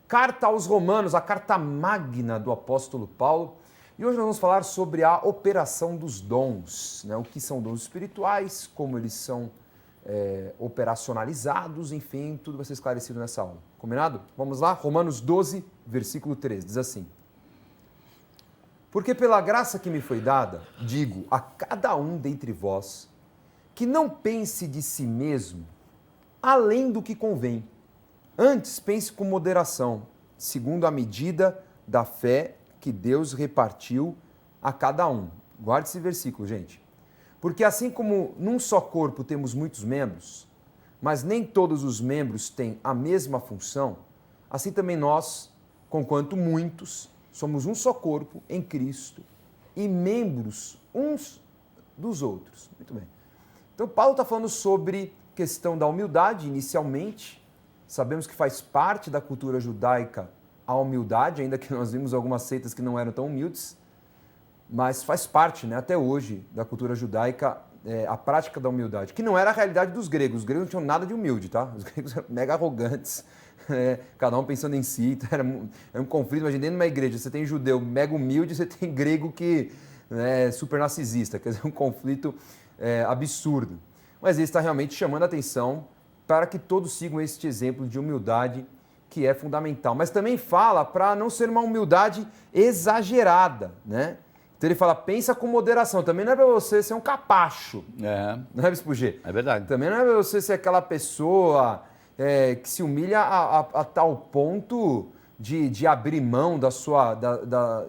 Carta aos Romanos, a carta magna do apóstolo Paulo. E hoje nós vamos falar sobre a operação dos dons, né? O que são dons espirituais, como eles são operacionalizados, enfim, tudo vai ser esclarecido nessa aula. Combinado? Vamos lá? Romanos 12, versículo 3, diz assim: Porque pela graça que me foi dada, digo a cada um dentre vós, que não pense de si mesmo além do que convém. Antes pense com moderação, segundo a medida da fé que Deus repartiu a cada um. Guarde esse versículo, gente. Porque assim como num só corpo temos muitos membros, mas nem todos os membros têm a mesma função, assim também nós, conquanto muitos, somos um só corpo em Cristo e membros uns dos outros. Muito bem. Então, Paulo está falando sobre questão da humildade inicialmente. Sabemos que faz parte da cultura judaica a humildade, ainda que nós vimos algumas seitas que não eram tão humildes, mas faz parte, né, até hoje, da cultura judaica a prática da humildade, que não era a realidade dos gregos. Os gregos não tinham nada de humilde, tá? Os gregos eram mega arrogantes, cada um pensando em si, então era um conflito. Imagina, dentro de uma igreja, você tem judeu mega humilde, você tem grego que é super narcisista, quer dizer, um conflito absurdo. Mas ele está realmente chamando a atenção para que todos sigam este exemplo de humildade que é fundamental. Mas também fala para não ser uma humildade exagerada, né? Então ele fala, pensa com moderação. Também não é para você ser um capacho. Não é, Bispo G? É verdade. Também não é para você ser aquela pessoa que se humilha a tal ponto de abrir mão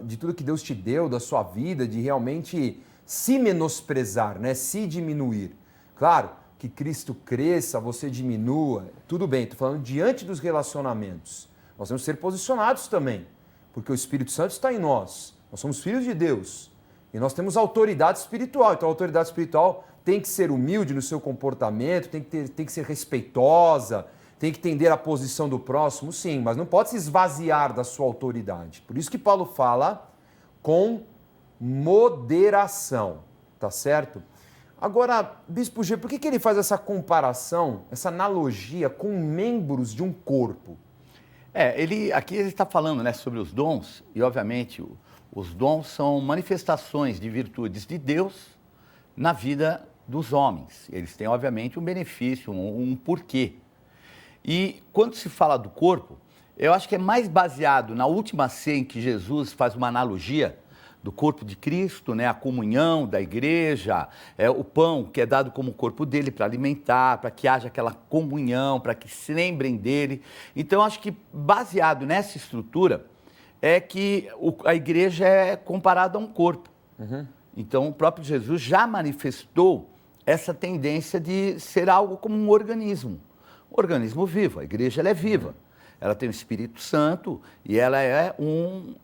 de tudo que Deus te deu, da sua vida, de realmente se menosprezar, né? Se diminuir. Claro que Cristo cresça, você diminua, tudo bem, estou falando diante dos relacionamentos. Nós temos que ser posicionados também, porque o Espírito Santo está em nós. Nós somos filhos de Deus e nós temos autoridade espiritual. Então a autoridade espiritual tem que ser humilde no seu comportamento, tem que ser respeitosa, tem que entender a posição do próximo, sim, mas não pode se esvaziar da sua autoridade. Por isso que Paulo fala com moderação, tá certo? Agora, Bispo G, por que ele faz essa comparação, essa analogia com membros de um corpo? Aqui ele está falando, né, sobre os dons, e obviamente os dons são manifestações de virtudes de Deus na vida dos homens. Eles têm, obviamente, um benefício, um porquê. E quando se fala do corpo, eu acho que é mais baseado na última ceia em que Jesus faz uma analogia do corpo de Cristo, né? A comunhão da igreja, o pão que é dado como corpo dele para alimentar, para que haja aquela comunhão, para que se lembrem dele. Então, acho que baseado nessa estrutura é que a igreja é comparada a um corpo. Uhum. Então, o próprio Jesus já manifestou essa tendência de ser algo como um organismo vivo. A igreja ela é viva. Ela tem o Espírito Santo e ela é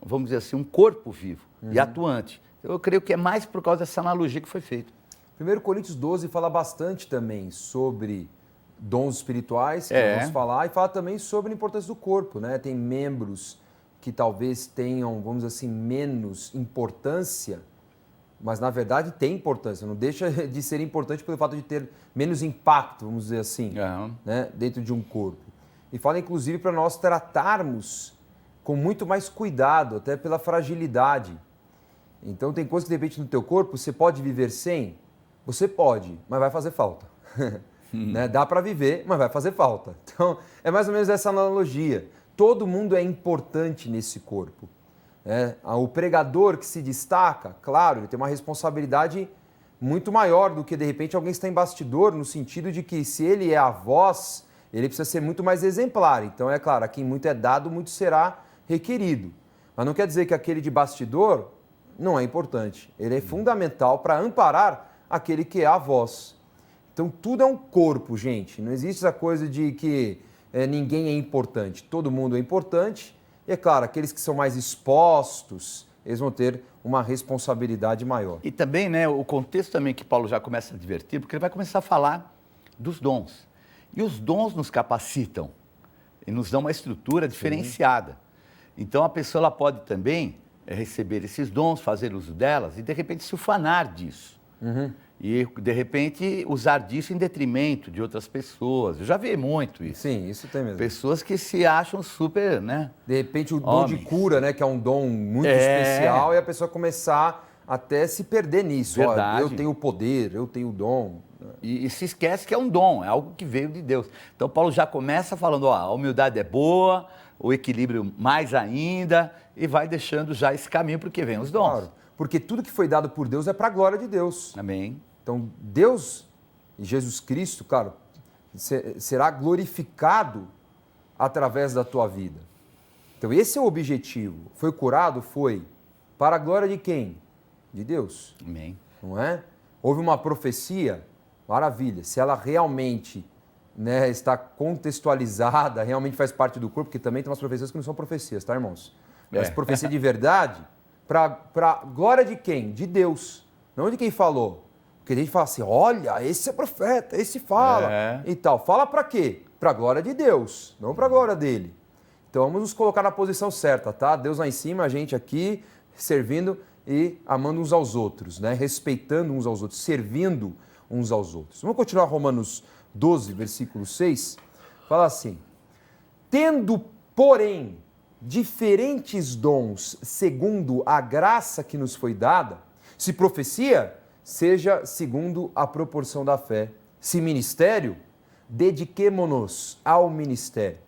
vamos dizer assim, um corpo vivo e atuante. Eu creio que é mais por causa dessa analogia que foi feita. 1 Coríntios 12 fala bastante também sobre dons espirituais, que vamos falar, e fala também sobre a importância do corpo, né? Tem membros que talvez tenham, vamos dizer assim, menos importância, mas na verdade tem importância, não deixa de ser importante pelo fato de ter menos impacto, vamos dizer assim, né? Dentro de um corpo. E fala, inclusive, para nós tratarmos com muito mais cuidado, até pela fragilidade. Então, tem coisas que, de repente, no teu corpo, você pode viver sem? Você pode, mas vai fazer falta. Né? Dá para viver, mas vai fazer falta. Então, é mais ou menos essa analogia. Todo mundo é importante nesse corpo. O pregador que se destaca, claro, ele tem uma responsabilidade muito maior do que, de repente, alguém que está em bastidor, no sentido de que, se ele é a voz, ele precisa ser muito mais exemplar. Então, é claro, a quem muito é dado, muito será requerido. Mas não quer dizer que aquele de bastidor não é importante. Ele é fundamental para amparar aquele que é a voz. Então, tudo é um corpo, gente. Não existe essa coisa de que ninguém é importante. Todo mundo é importante. E, é claro, aqueles que são mais expostos, eles vão ter uma responsabilidade maior. E também, né, o contexto também que Paulo já começa a advertir, porque ele vai começar a falar dos dons. E os dons nos capacitam e nos dão uma estrutura diferenciada. Sim. Então, a pessoa ela pode também receber esses dons, fazer uso delas e, de repente, se ufanar disso. e, de repente, usar disso em detrimento de outras pessoas. Eu já vi muito isso. Sim, isso tem mesmo. Pessoas que se acham super, né? De repente o dom de Homens. cura, né, que é um dom muito É. especial, e a pessoa começar até se perder nisso. Ó, Verdade. eu tenho o poder, eu tenho o dom. E se esquece que é um dom, é algo que veio de Deus. Então, Paulo já começa falando, ó, a humildade é boa, o equilíbrio mais ainda, e vai deixando já esse caminho porque vem os dons. Claro, porque tudo que foi dado por Deus é para a glória de Deus. Amém. Então, Deus e Jesus Cristo, claro, será glorificado através da tua vida. Então, esse é o objetivo. Foi curado? Foi. Para a glória de quem? De Deus. Amém. Não é? Houve uma profecia? Maravilha. Se ela realmente, né, está contextualizada, realmente faz parte do corpo, porque também tem umas profecias que não são profecias, tá, irmãos? Mas profecia de verdade, para a glória de quem? De Deus. Não de quem falou. Porque a gente fala assim, olha, esse é profeta, esse fala e tal. Fala para quê? Para a glória de Deus, não para a glória dele. Então vamos nos colocar na posição certa, tá? Deus lá em cima, a gente aqui servindo e amando uns aos outros, né? Respeitando uns aos outros, servindo uns aos outros. Vamos continuar Romanos 12, versículo 6. Fala assim, tendo, porém, diferentes dons segundo a graça que nos foi dada, se profecia, seja segundo a proporção da fé. Se ministério, dediquemo-nos ao ministério.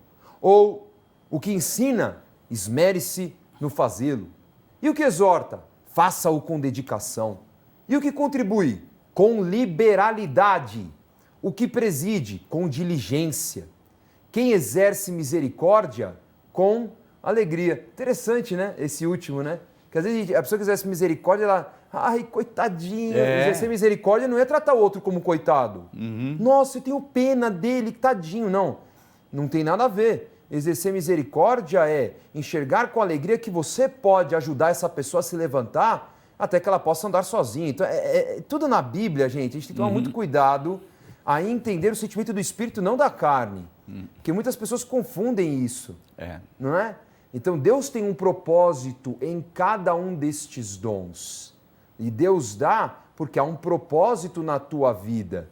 Ou o que ensina, esmere-se no fazê-lo. E o que exorta, faça-o com dedicação. E o que contribui, com liberalidade. O que preside, com diligência. Quem exerce misericórdia, com alegria. Interessante, né? Esse último, né? Porque às vezes a pessoa que exerce misericórdia, ela... Ai, coitadinho. Exercer misericórdia não é tratar o outro como coitado. Nossa, eu tenho pena dele, tadinho. Não, não tem nada a ver. Exercer misericórdia é enxergar com alegria que você pode ajudar essa pessoa a se levantar até que ela possa andar sozinha. Então, tudo na Bíblia, gente. A gente tem que tomar muito cuidado a entender o sentimento do Espírito, não da carne. Porque muitas pessoas confundem isso. Não é? Então, Deus tem um propósito em cada um destes dons. E Deus dá porque há um propósito na tua vida,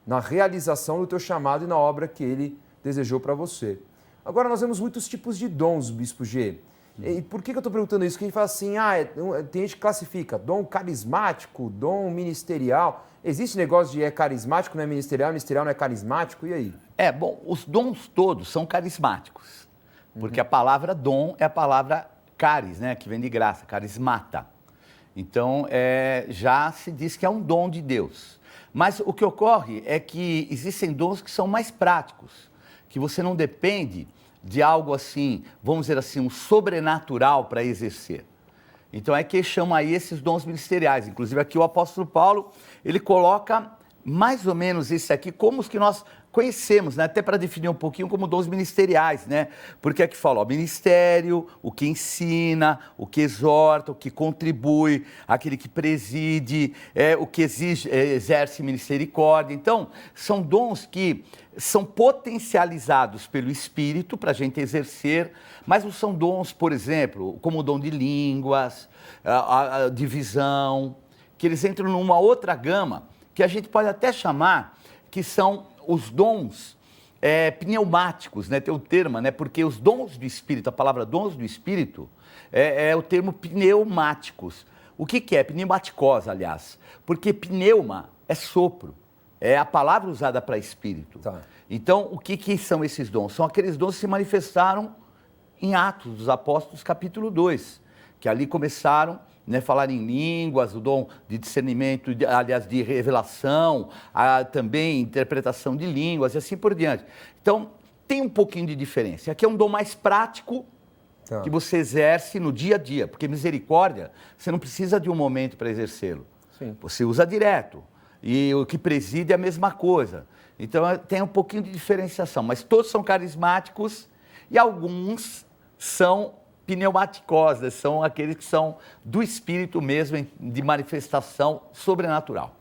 na realização do teu chamado e na obra que Ele desejou para você. Agora, nós vemos muitos tipos de dons, Bispo G. E por que eu estou perguntando isso? Porque a gente fala assim, tem gente que classifica dom carismático, dom ministerial. Existe negócio de carismático, não é ministerial, ministerial não é carismático, e aí? Bom, os dons todos são carismáticos, porque a palavra dom é a palavra caris, né, que vem de graça, carismata. Então, já se diz que é um dom de Deus. Mas o que ocorre é que existem dons que são mais práticos, que você não depende de algo assim, vamos dizer assim, um sobrenatural para exercer. Então é que chama aí esses dons ministeriais. Inclusive aqui o apóstolo Paulo, ele coloca mais ou menos esse aqui como os que nós conhecemos, né? Até para definir um pouquinho como dons ministeriais, né? Porque aqui fala, ó, ministério, o que ensina, o que exorta, o que contribui, aquele que preside, o que exerce misericórdia. Então, são dons que são potencializados pelo Espírito para a gente exercer, mas não são dons, por exemplo, como o dom de línguas, a divisão, que eles entram numa outra gama, que a gente pode até chamar que são os dons pneumáticos, né? Tem o termo, né? Porque os dons do Espírito, a palavra dons do Espírito, é o termo pneumáticos. O que é? Pneumaticose, aliás. Porque pneuma é sopro. É a palavra usada para Espírito. Tá. Então, o que são esses dons? São aqueles dons que se manifestaram em Atos dos Apóstolos, capítulo 2, que ali começaram, né, falar em línguas, o dom de discernimento, aliás, de revelação, também interpretação de línguas e assim por diante. Então, tem um pouquinho de diferença. Aqui é um dom mais prático, que você exerce no dia a dia, porque misericórdia, você não precisa de um momento para exercê-lo. Você usa direto. E o que preside é a mesma coisa. Então, tem um pouquinho de diferenciação, mas todos são carismáticos e alguns são pneumaticoses, são aqueles que são do Espírito mesmo, de manifestação sobrenatural.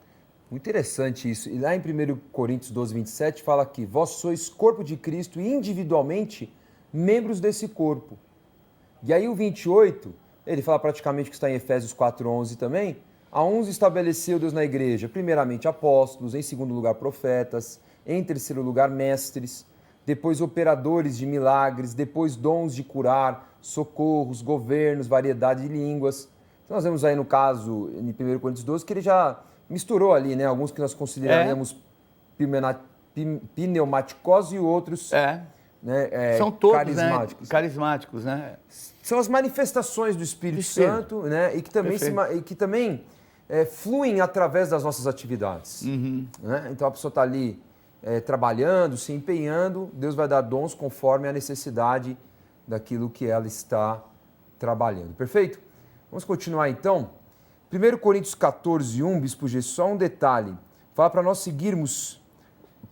Muito interessante isso. E lá em 1 Coríntios 12, 27, fala que vós sois corpo de Cristo e individualmente membros desse corpo. E aí o 28, ele fala praticamente que está em Efésios 4, 11 também, A uns estabeleceu Deus na igreja, primeiramente apóstolos, em segundo lugar profetas, em terceiro lugar mestres, depois operadores de milagres, depois dons de curar, socorros, governos, variedade de línguas. Então nós vemos aí no caso, em 1 Coríntios 12, que ele já misturou ali, né? Alguns que nós consideraríamos pneumáticos e outros né, são todos carismáticos. Né, carismáticos, né? São as manifestações do Espírito Santo, né? E que também fluem através das nossas atividades. Né? Então a pessoa está ali trabalhando, se empenhando, Deus vai dar dons conforme a necessidade daquilo que ela está trabalhando. Perfeito? Vamos continuar então. 1 Coríntios 14, 1, Bispo G, só um detalhe. Fala para nós seguirmos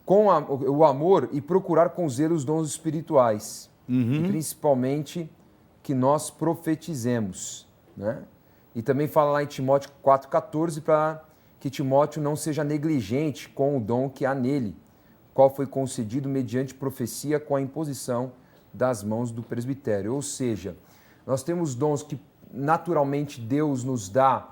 com o amor e procurar com zelo os dons espirituais. E principalmente que nós profetizemos. Né? E também fala lá em Timóteo 4,14 para que Timóteo não seja negligente com o dom que há nele, qual foi concedido mediante profecia com a imposição das mãos do presbitério. Ou seja, nós temos dons que naturalmente Deus nos dá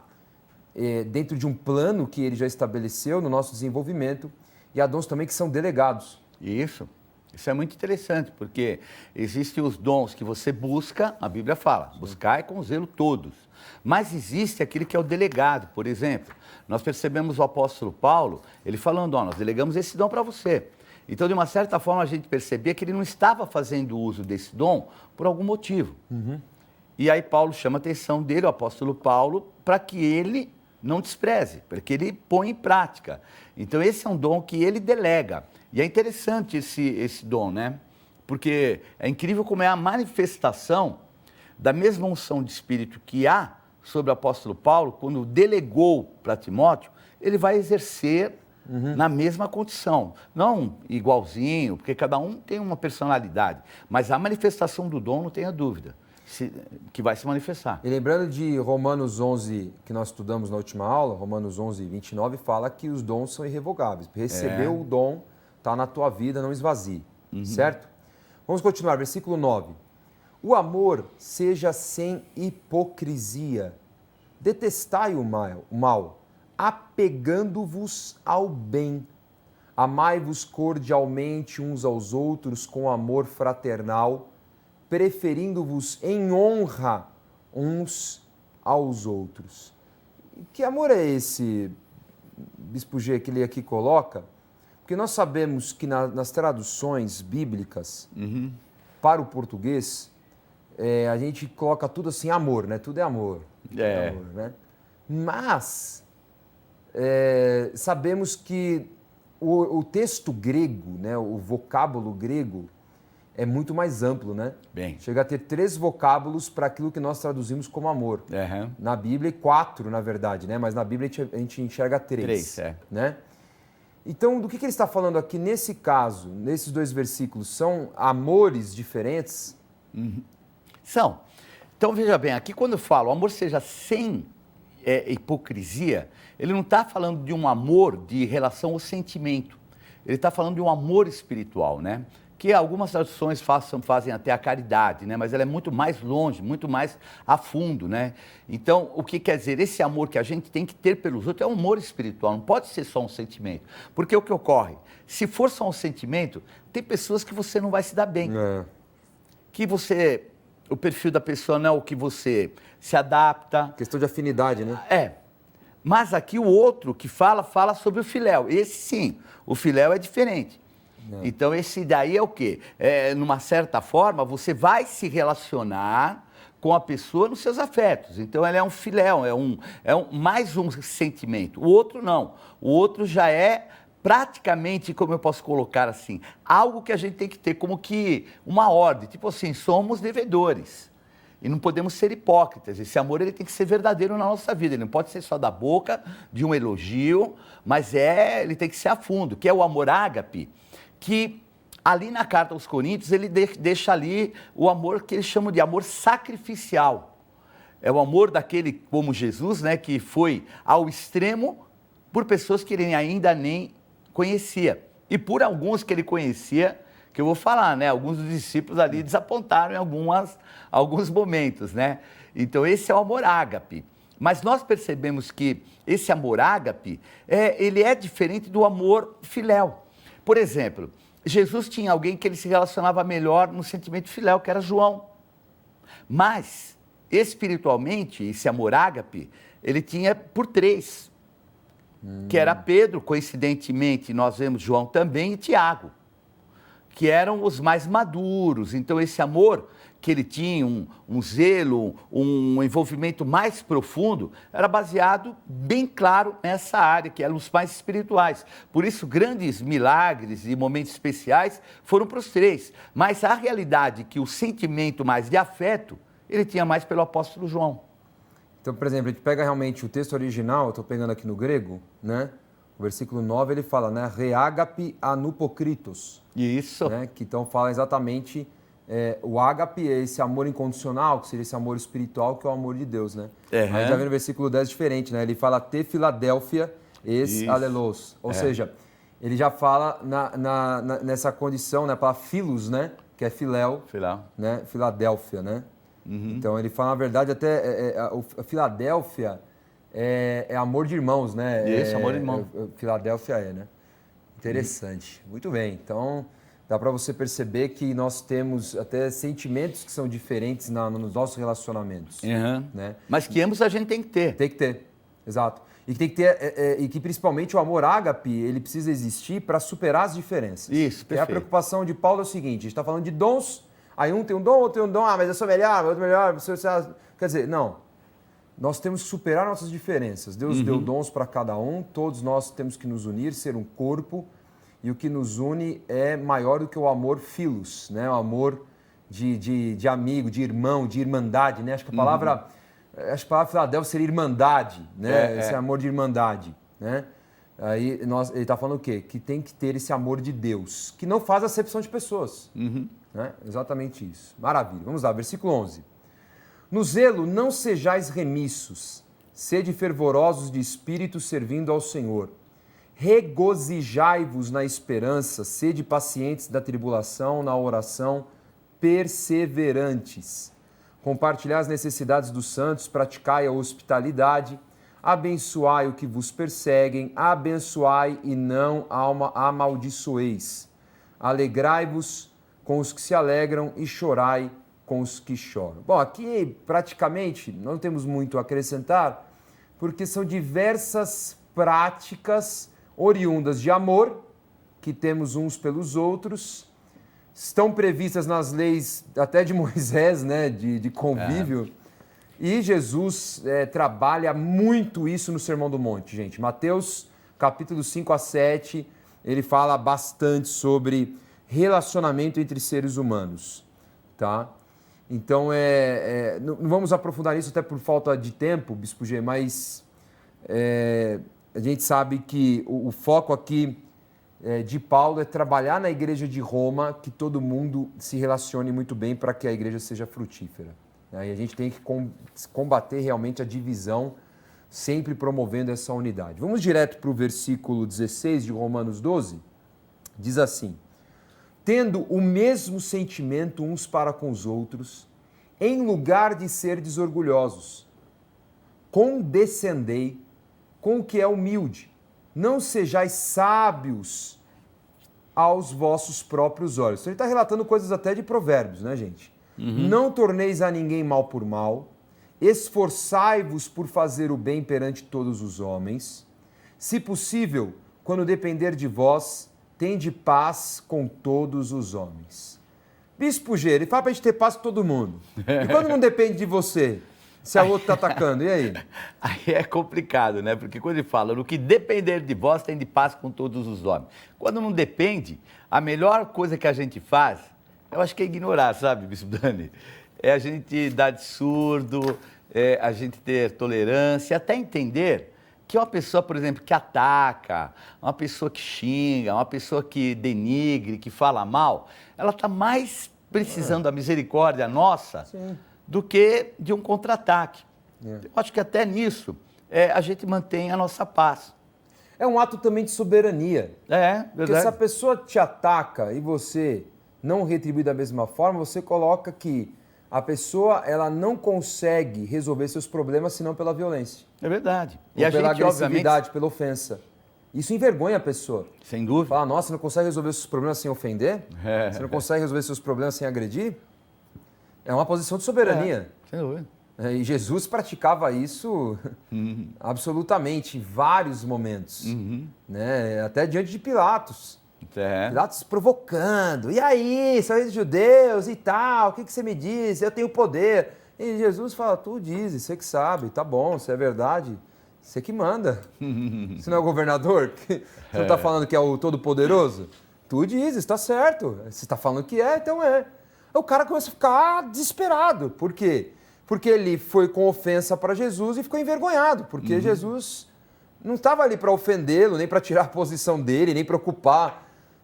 dentro de um plano que ele já estabeleceu no nosso desenvolvimento, e há dons também que são delegados. Isso é muito interessante, porque existem os dons que você busca, a Bíblia fala, buscai com zelo todos. Mas existe aquele que é o delegado, por exemplo. Nós percebemos o apóstolo Paulo, ele falando, nós delegamos esse dom para você. Então, de uma certa forma, a gente percebia que ele não estava fazendo uso desse dom por algum motivo. E aí Paulo chama a atenção dele, o apóstolo Paulo, para que ele não despreze, para que ele põe em prática. Então, esse é um dom que ele delega. E é interessante esse dom, né? Porque é incrível como é a manifestação da mesma unção de Espírito que há sobre o apóstolo Paulo, quando delegou para Timóteo, ele vai exercer na mesma condição. Não igualzinho, porque cada um tem uma personalidade, mas a manifestação do dom, não tenha dúvida, que vai se manifestar. E lembrando de Romanos 11, que nós estudamos na última aula, Romanos 11, 29, fala que os dons são irrevogáveis. Recebeu o dom, está na tua vida, não esvazie. Certo? Vamos continuar, versículo 9. O amor seja sem hipocrisia. Detestai o mal, apegando-vos ao bem. Amai-vos cordialmente uns aos outros com amor fraternal, preferindo-vos em honra uns aos outros. Que amor é esse, Bispo G, que ele aqui coloca? Porque nós sabemos que nas traduções bíblicas para o português, a gente coloca tudo assim, amor, né? Tudo é amor. É amor, né? Mas sabemos que o texto grego, né? O vocábulo grego é muito mais amplo, né? Chega a ter 3 vocábulos para aquilo que nós traduzimos como amor. Na Bíblia, 4, na verdade, né? Mas na Bíblia a gente enxerga 3. Né? Então, do que ele está falando aqui nesse caso, nesses 2 versículos? São amores diferentes? São. Então, veja bem, aqui quando eu falo amor seja sem hipocrisia, ele não está falando de um amor de relação ao sentimento. Ele está falando de um amor espiritual, né? Que algumas traduções fazem até a caridade, né? Mas ela é muito mais longe, muito mais a fundo, né? Então, o que quer dizer? Esse amor que a gente tem que ter pelos outros é um amor espiritual, não pode ser só um sentimento. Porque o que ocorre? Se for só um sentimento, tem pessoas que você não vai se dar bem. Que o perfil da pessoa não é o que você se adapta. Questão de afinidade, né? Mas aqui o outro que fala sobre o filéu. Esse sim, o filéu é diferente. Então, esse daí é o quê? Numa certa forma, você vai se relacionar com a pessoa nos seus afetos. Então, ela é um filéu, mais um sentimento. O outro não. O outro já é praticamente, como eu posso colocar assim, algo que a gente tem que ter como que uma ordem. Tipo assim, somos devedores. E não podemos ser hipócritas. Esse amor ele tem que ser verdadeiro na nossa vida. Ele não pode ser só da boca, de um elogio, mas ele tem que ser a fundo, que é o amor ágape, que ali na carta aos Coríntios ele deixa ali o amor que eles chamam de amor sacrificial. É o amor daquele como Jesus, né, que foi ao extremo por pessoas que ele ainda nem conhecia. E por alguns que ele conhecia, que eu vou falar, né? Alguns dos discípulos ali desapontaram em alguns momentos, né? Então esse é o amor ágape. Mas nós percebemos que esse amor ágape, ele é diferente do amor filéu. Por exemplo, Jesus tinha alguém que ele se relacionava melhor no sentimento filéu, que era João. Mas, espiritualmente, esse amor ágape, ele tinha por 3. Que era Pedro, coincidentemente, nós vemos João também, e Tiago, que eram os mais maduros. Então, esse amor que ele tinha, um zelo, um envolvimento mais profundo, era baseado bem claro nessa área, que eram os mais espirituais. Por isso, grandes milagres e momentos especiais foram para os 3. Mas a realidade é que o sentimento mais de afeto, ele tinha mais pelo apóstolo João. Então, por exemplo, a gente pega realmente o texto original, eu estou pegando aqui no grego, né? O versículo 9, ele fala, né? Reágape anupokritos. Isso. Né? Que então fala exatamente, o ágape é esse amor incondicional, que seria esse amor espiritual, que é o amor de Deus, né? Uhum. Aí já vem no versículo 10 diferente, né? Ele fala te Filadélfia es alelos. Ou seja, ele já fala nessa condição, né? Para filos, né? Que é filéu, né? Filadélfia, né? Uhum. Então ele fala, na verdade, até a Filadélfia é amor de irmãos, né? Isso, amor de irmão. Filadélfia né? Interessante. Muito bem. Então, dá para você perceber que nós temos até sentimentos que são diferentes nos nossos relacionamentos. Uhum. Né? Mas que ambos a gente tem que ter. Tem que ter, exato. E que tem que ter, e que principalmente o amor ágape, ele precisa existir para superar as diferenças. Isso, perfeito. A preocupação de Paulo é o seguinte, a gente está falando de dons, aí um tem um dom, outro tem um dom, mas eu sou melhor, outro melhor, quer dizer, não. Nós temos que superar nossas diferenças. Deus deu dons para cada um, todos nós temos que nos unir, ser um corpo, e o que nos une é maior do que o amor filos, né? O amor de amigo, de irmão, de irmandade, né? Acho que a palavra Filadélfia seria irmandade, né? Esse amor de irmandade, né? Aí ele está falando o quê? Que tem que ter esse amor de Deus, que não faz acepção de pessoas. Né? Exatamente isso. Maravilha. Vamos lá, versículo 11. No zelo não sejais remissos, sede fervorosos de espírito servindo ao Senhor. Regozijai-vos na esperança, sede pacientes da tribulação, na oração, perseverantes. Compartilhai as necessidades dos santos, praticai a hospitalidade, abençoai o que vos perseguem, abençoai e não amaldiçoeis. Alegrai-vos com os que se alegram e chorai com os que choram. Bom, aqui praticamente não temos muito a acrescentar, porque são diversas práticas oriundas de amor, que temos uns pelos outros, estão previstas nas leis até de Moisés, né, de convívio, e Jesus trabalha muito isso no Sermão do Monte, gente. Mateus, capítulo 5 a 7, ele fala bastante sobre relacionamento entre seres humanos, tá? Então, não vamos aprofundar nisso até por falta de tempo, Bispo G, mas a gente sabe que o foco aqui de Paulo é trabalhar na igreja de Roma, que todo mundo se relacione muito bem para que a igreja seja frutífera. Né? E a gente tem que combater realmente a divisão, sempre promovendo essa unidade. Vamos direto para o versículo 16 de Romanos 12. Diz assim: tendo o mesmo sentimento uns para com os outros, em lugar de ser desorgulhosos, condescendei com o que é humilde. Não sejais sábios aos vossos próprios olhos. Então, ele está relatando coisas até de provérbios, né, gente? Não torneis a ninguém mal por mal, esforçai-vos por fazer o bem perante todos os homens. Se possível, quando depender de vós, tende paz com todos os homens. Bispo G, ele fala para a gente ter paz com todo mundo. E quando não depende de você? Se a outra está atacando, e aí? Aí é complicado, né? Porque quando ele fala, no que depender de vós, tem de paz com todos os homens. Quando não depende, a melhor coisa que a gente faz, eu acho que é ignorar, sabe, Bispo Dani? É a gente dar de surdo, a gente ter tolerância, até entender que uma pessoa, por exemplo, que ataca, uma pessoa que xinga, uma pessoa que denigre, que fala mal, ela está mais precisando da misericórdia nossa, sim, do que de um contra-ataque. Eu acho que até nisso a gente mantém a nossa paz. É um ato também de soberania. Verdade. Porque se a pessoa te ataca e você não retribui da mesma forma, você coloca que a pessoa ela não consegue resolver seus problemas senão pela violência. É verdade. E pela agressividade, pela ofensa. Isso envergonha a pessoa. Sem dúvida. Fala, nossa, você não consegue resolver seus problemas sem ofender? Você não consegue resolver seus problemas sem agredir? É uma posição de soberania. Sem dúvida. E Jesus praticava isso absolutamente em vários momentos. Né? Até diante de Pilatos. Pilatos provocando. E aí, são eles judeus e tal, o que você me diz? Eu tenho poder. E Jesus fala, tu dizes, você que sabe, tá bom, se é verdade, você que manda. Você não é o governador? Você não está falando que é o todo-poderoso? Tu dizes, tá certo. Você está falando que é, então é. O cara começa a ficar desesperado. Por quê? Porque ele foi com ofensa para Jesus e ficou envergonhado, porque Jesus não estava ali para ofendê-lo, nem para tirar a posição dele, nem preocupar.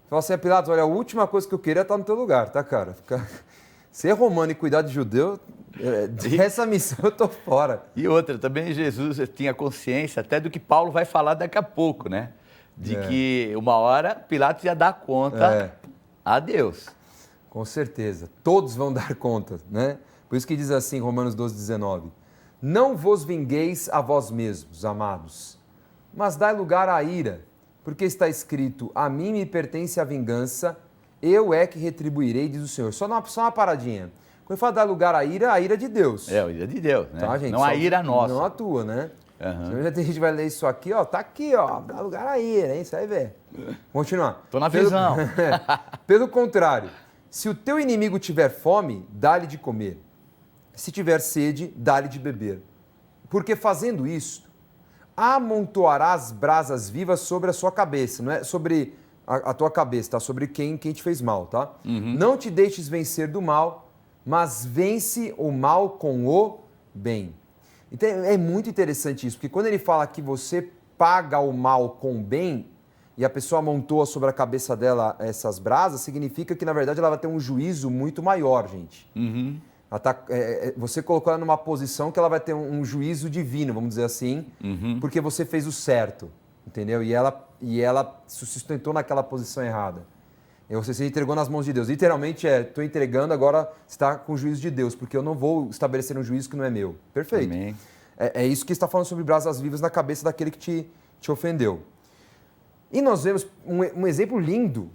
Falou assim, Pilatos, olha, a última coisa que eu queria é estar no teu lugar, tá, cara? Ser romano e cuidar de judeu, dessa missão eu tô fora. E outra, também Jesus tinha consciência até do que Paulo vai falar daqui a pouco, né? De que uma hora Pilatos ia dar conta a Deus. Com certeza, todos vão dar conta, né? Por isso que diz assim, Romanos 12, 19, não vos vingueis a vós mesmos, amados, mas dai lugar à ira, porque está escrito, a mim me pertence a vingança, eu é que retribuirei, diz o Senhor. Só uma paradinha. Quando fala dar lugar à ira de Deus. É, a ira de Deus, né? Tá, gente? Não a ira nossa. Não a tua, né? Já tem gente que vai ler isso aqui, ó, tá aqui, ó, dá lugar à ira, hein? Você vai ver. Continuar. Tô na visão. Pelo contrário, se o teu inimigo tiver fome, dá-lhe de comer. Se tiver sede, dá-lhe de beber. Porque fazendo isto, amontoarás brasas vivas sobre a sua cabeça. Não é sobre a tua cabeça, tá? Sobre quem te fez mal, tá? Não te deixes vencer do mal, mas vence o mal com o bem. Então é muito interessante isso, porque quando ele fala que você paga o mal com o bem, e a pessoa amontoa sobre a cabeça dela essas brasas, significa que, na verdade, ela vai ter um juízo muito maior, gente. Você colocou ela numa posição que ela vai ter um juízo divino, vamos dizer assim, porque você fez o certo, entendeu? E ela se sustentou naquela posição errada. E você se entregou nas mãos de Deus. Literalmente estou entregando, agora está com o juízo de Deus, porque eu não vou estabelecer um juízo que não é meu. Perfeito. Amém. É isso que está falando sobre brasas vivas na cabeça daquele que te ofendeu. E nós vemos um exemplo lindo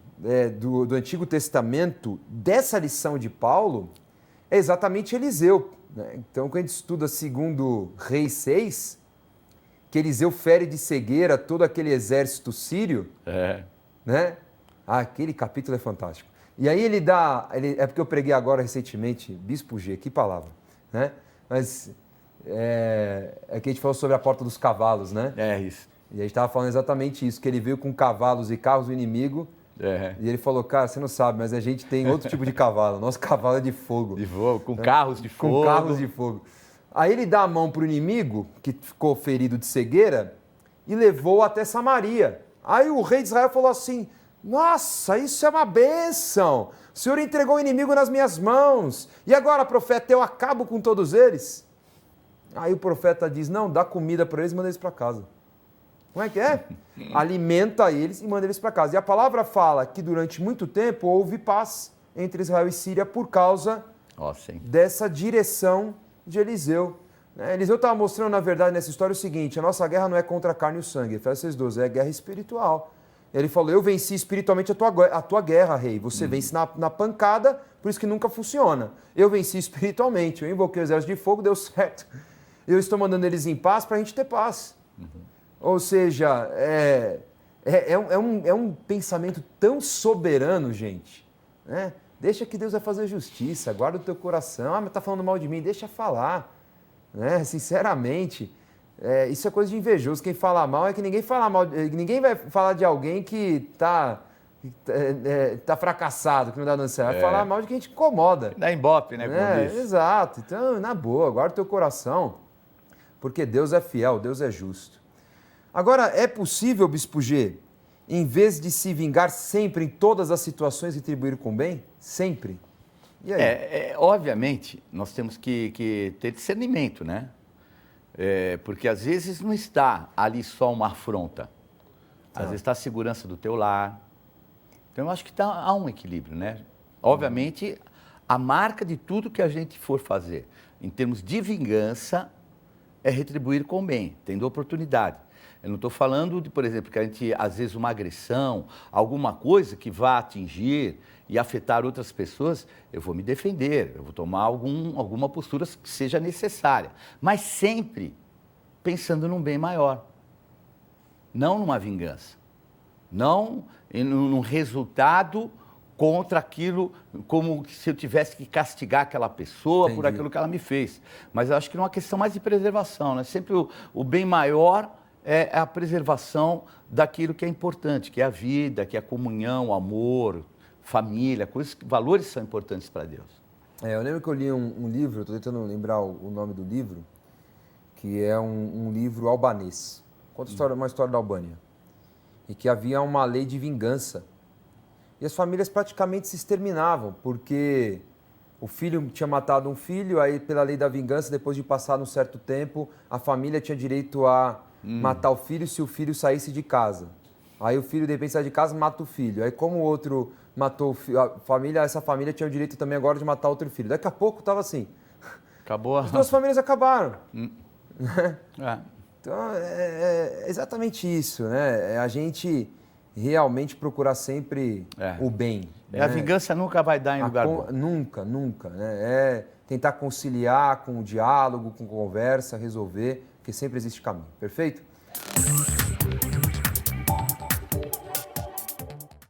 do Antigo Testamento dessa lição de Paulo, é exatamente Eliseu. Né? Então, quando a gente estuda segundo Reis 6, que Eliseu fere de cegueira todo aquele exército sírio, né? Aquele capítulo é fantástico. E aí é porque eu preguei agora recentemente, Bispo G, que palavra, né? Mas é que a gente falou sobre a porta dos cavalos, né? É isso. E a gente estava falando exatamente isso, que ele veio com cavalos e carros do inimigo, e ele falou, cara, você não sabe, mas a gente tem outro tipo de cavalo, nosso cavalo é de fogo. De fogo, com carros de fogo. Com carros de fogo. Aí ele dá a mão para o inimigo, que ficou ferido de cegueira, e levou até Samaria. Aí o rei de Israel falou assim, nossa, isso é uma bênção, o Senhor entregou o inimigo nas minhas mãos, e agora, profeta, eu acabo com todos eles? Aí o profeta diz, não, dá comida para eles e manda eles para casa. Como é que é? Alimenta eles e manda eles para casa. E a palavra fala que durante muito tempo houve paz entre Israel e Síria por causa dessa direção de Eliseu. Eliseu estava mostrando, na verdade, nessa história o seguinte, a nossa guerra não é contra a carne e o sangue, Efésios 6,12, é guerra espiritual. Ele falou, eu venci espiritualmente a tua guerra, rei. Você vence na pancada, por isso que nunca funciona. Eu venci espiritualmente, eu invoquei o exército de fogo, deu certo. Eu estou mandando eles em paz para a gente ter paz. Ou seja, é um pensamento tão soberano, gente. Né? Deixa que Deus vai fazer justiça, guarda o teu coração. Ah, mas está falando mal de mim, deixa falar. Né? Sinceramente, isso é coisa de invejoso. Quem fala mal é que ninguém fala mal. Ninguém vai falar de alguém que está fracassado, que não dá dança. Vai falar mal de quem te incomoda. Dá embope, né? Exato. Então, na boa, guarda o teu coração. Porque Deus é fiel, Deus é justo. Agora, é possível, Bispo G, em vez de se vingar sempre em todas as situações, retribuir com bem? Sempre. E aí? Obviamente, nós temos que ter discernimento, né? Porque às vezes não está ali só uma afronta. Às vezes está a segurança do teu lar. Então, eu acho que há um equilíbrio, né? Obviamente, A marca de tudo que a gente for fazer, em termos de vingança, é retribuir com o bem, tendo oportunidade. Eu não estou falando de, por exemplo, que a gente, às vezes, uma agressão, alguma coisa que vá atingir e afetar outras pessoas, eu vou me defender, eu vou tomar alguma postura que seja necessária. Mas sempre pensando num bem maior, não numa vingança, não num resultado contra aquilo, como se eu tivesse que castigar aquela pessoa por aquilo que ela me fez. Mas eu acho que é uma questão mais de preservação, né? Sempre o bem maior é a preservação daquilo que é importante, que é a vida, que é a comunhão, o amor, família, valores que são importantes para Deus. Eu lembro que eu li um livro, estou tentando lembrar o nome do livro, que é um livro albanês. Conta uma história da Albânia. E que havia uma lei de vingança. E as famílias praticamente se exterminavam, porque o filho tinha matado um filho, aí pela lei da vingança, depois de passar um certo tempo, a família tinha direito a matar o filho se o filho saísse de casa. Aí o filho, de repente, sai de casa e mata o filho. Aí como o outro matou o filho, essa família tinha o direito também agora de matar outro filho. Daqui a pouco estava assim. Acabou. As duas famílias acabaram. É. Então, é exatamente isso, né? É a gente realmente procurar sempre o bem. A vingança nunca vai dar em lugar bom. Nunca, nunca. Né? É tentar conciliar com o diálogo, com conversa, resolver, porque sempre existe caminho. Perfeito?